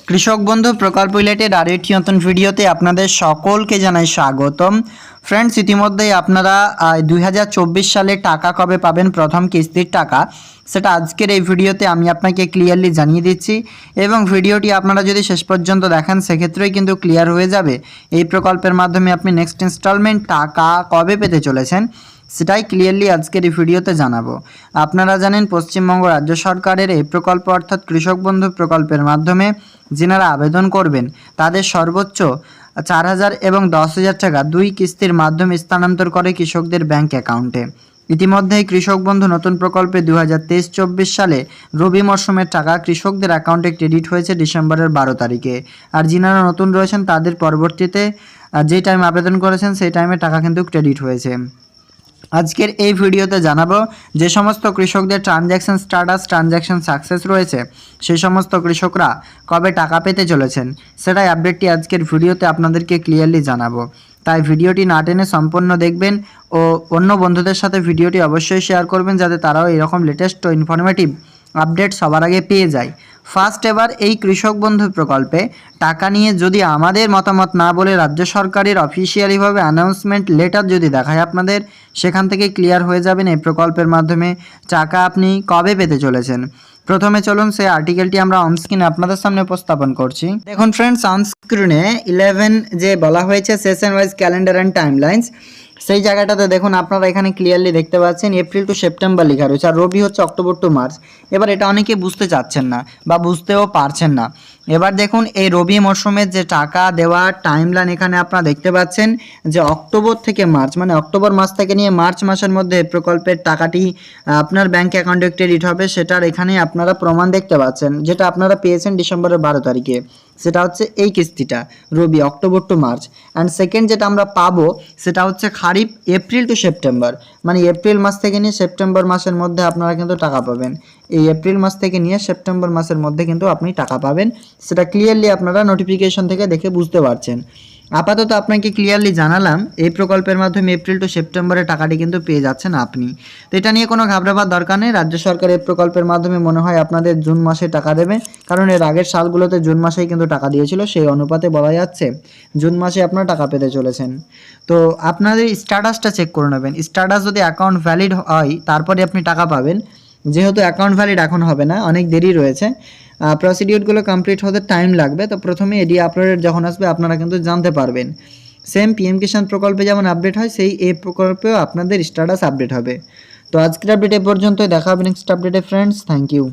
কৃষক বন্ধু প্রকল্প রিলেটেড আরও একটি নতুন ভিডিওতে আপনাদের সকলকে জানাই স্বাগতম। ফ্রেন্ডস, ইতিমধ্যেই আপনারা 2024 সালে টাকা কবে পাবেন, প্রথম কিস্তির টাকা, সেটা আজকের এই ভিডিওতে আমি আপনাকে ক্লিয়ারলি জানিয়ে দিচ্ছি। এবং ভিডিওটি আপনারা যদি শেষ পর্যন্ত দেখেন সেক্ষেত্রেই কিন্তু ক্লিয়ার হয়ে যাবে এই প্রকল্পের মাধ্যমে আপনি নেক্সট ইনস্টলমেন্ট টাকা কবে পেতে চলেছেন, সেটাই ক্লিয়ারলি আজকের এই ভিডিওতে জানাবো। আপনারা জানেন পশ্চিমবঙ্গ রাজ্য সরকারের এই প্রকল্প অর্থাৎ কৃষক বন্ধু প্রকল্পের মাধ্যমে যিনারা আবেদন করবেন তাদের সর্বোচ্চ 4,000 এবং 10,000 টাকা দুই কিস্তির মাধ্যমে স্থানান্তর করে কৃষকদের ব্যাংক অ্যাকাউন্টে। ইতিমধ্যেই কৃষক বন্ধু নতুন প্রকল্পে 2023-24 সালে রবি মরশুমের টাকা কৃষকদের অ্যাকাউন্টে ক্রেডিট হয়েছে ডিসেম্বরের 12 তারিখে। আর যিনারা নতুন রয়েছেন তাদের পরবর্তীতে যে টাইম আবেদন করেছেন সেই টাইমে টাকা কিন্তু ক্রেডিট হয়েছে। আজকের এই ভিডিওতে জানাবো যে সমস্ত কৃষকদের ট্রানজ্যাকশন স্ট্যাটাস, ট্রানজ্যাকশন সাকসেস রয়েছে, সেই সমস্ত কৃষকরা কবে টাকা পেতে চলেছেন, সেটাই আপডেটটি আজকের ভিডিওতে আপনাদেরকে ক্লিয়ারলি জানাবো। তাই ভিডিওটি না টেনে সম্পূর্ণ দেখবেন ও অন্য বন্ধুদের সাথে ভিডিওটি অবশ্যই শেয়ার করবেন যাতে তারাও এরকম লেটেস্ট ও ইনফরমেটিভ আপডেট সবার আগে পেয়ে যায়। ফার্স্ট এবার এই কৃষক বন্ধু প্রকল্পে টাকা নিয়ে যদি আমাদের মতামত না বলে রাজ্য সরকারের অফিসিয়ালিভাবে অ্যানাউন্সমেন্ট লেটার যদি দেখায় আপনাদের, সেখান থেকে ক্লিয়ার হয়ে যাবেন এই প্রকল্পের মাধ্যমে টাকা আপনি কবে পেতে চলেছেন। প্রথমে চলুন সেই আর্টিকেলটি আমরা অনস্ক্রিনে আপনাদের সামনে উপস্থাপন করছি। দেখুন ফ্রেন্ডস, অনস্ক্রিনে 11 যে বলা হয়েছে session wise calendar and timelines, সেই জায়গাটাতে দেখুন আপনারা এখানে ক্লিয়ারলি দেখতে পাচ্ছেন এপ্রিল টু সেপ্টেম্বর লেখা রয়েছে, আর রবি হচ্ছে অক্টোবর টু মার্চ। এবার এটা অনেকে বুঝতে চাচ্ছেন না বা বুঝতেও পারছেন না। এবার দেখুন এই রবি মরশুমের যে টাকা দেওয়ার টাইমলাইন এখানে আপনারা দেখতে পাচ্ছেন যে অক্টোবর থেকে মার্চ, মানে অক্টোবর মাস থেকে নিয়ে মার্চ মাসের মধ্যে প্রকল্পের টাকাটি আপনার ব্যাংক অ্যাকাউন্টে ক্রেডিট হবে, সেটার এখানে আপনারা প্রমাণ দেখতে পাচ্ছেন, যেটা আপনারা পেয়েছেন ডিসেম্বরের 12 তারিখে। সেটা হচ্ছে এই কিস্তিটা rabi October to March. And second যেটা আমরা পাবো সেটা হচ্ছে খারিফ এপ্রিল টু সেপ্টেম্বর, মানে এপ্রিল মাস থেকে নিয়ে সেপ্টেম্বর মাসের মধ্যে আপনারা কিন্তু টাকা পাবেন। এই এপ্রিল মাস থেকে নিয়ে সেপ্টেম্বর মাসের মধ্যে কিন্তু আপনি টাকা পাবেন, সেটা ক্লিয়ারলি আপনারা নোটিফিকেশন থেকে দেখে বুঝতে পারছেন। আপাতত আপনাকে ক্লিয়ারলি জানালাম এই প্রকল্পের মাধ্যমে এপ্রিল টু সেপ্টেম্বরের টাকাটি কিন্তু পেয়ে যাচ্ছেন আপনি। তো এটা নিয়ে কোনো ঘাবড়াবার দরকার নেই। রাজ্য সরকার এই প্রকল্পের মাধ্যমে মনে হয় আপনাদের জুন মাসে টাকা দেবে, কারণ এর আগের সালগুলোতে জুন মাসেই কিন্তু টাকা দিয়েছিল, সেই অনুপাতে বলা যাচ্ছে জুন মাসে আপনারা টাকা পেতে চলেছেন। তো আপনাদের স্ট্যাটাসটা চেক করে নেবেন। স্ট্যাটাস যদি অ্যাকাউন্ট ভ্যালিড হয় তারপরে আপনি টাকা পাবেন। যেহেতু অ্যাকাউন্ট ভ্যালিড এখন হবে না, অনেক দেরি রয়েছে, প্রসিডিউরগুলো কমপ্লিট হতে টাইম লাগবে। তো প্রথমে এডি আপলোডেড যখন আসবে আপনারা কিন্তু জানতে পারবেন। সেম পিএম কিষাণ প্রকল্পে যেমন আপডেট হয় সেই এই প্রকল্পেও আপনাদের স্ট্যাটাস আপডেট হবে। তো আজকের আপডেট এ পর্যন্ত, দেখা হবে নেক্সট আপডেটে ফ্রেন্ডস। Thank you.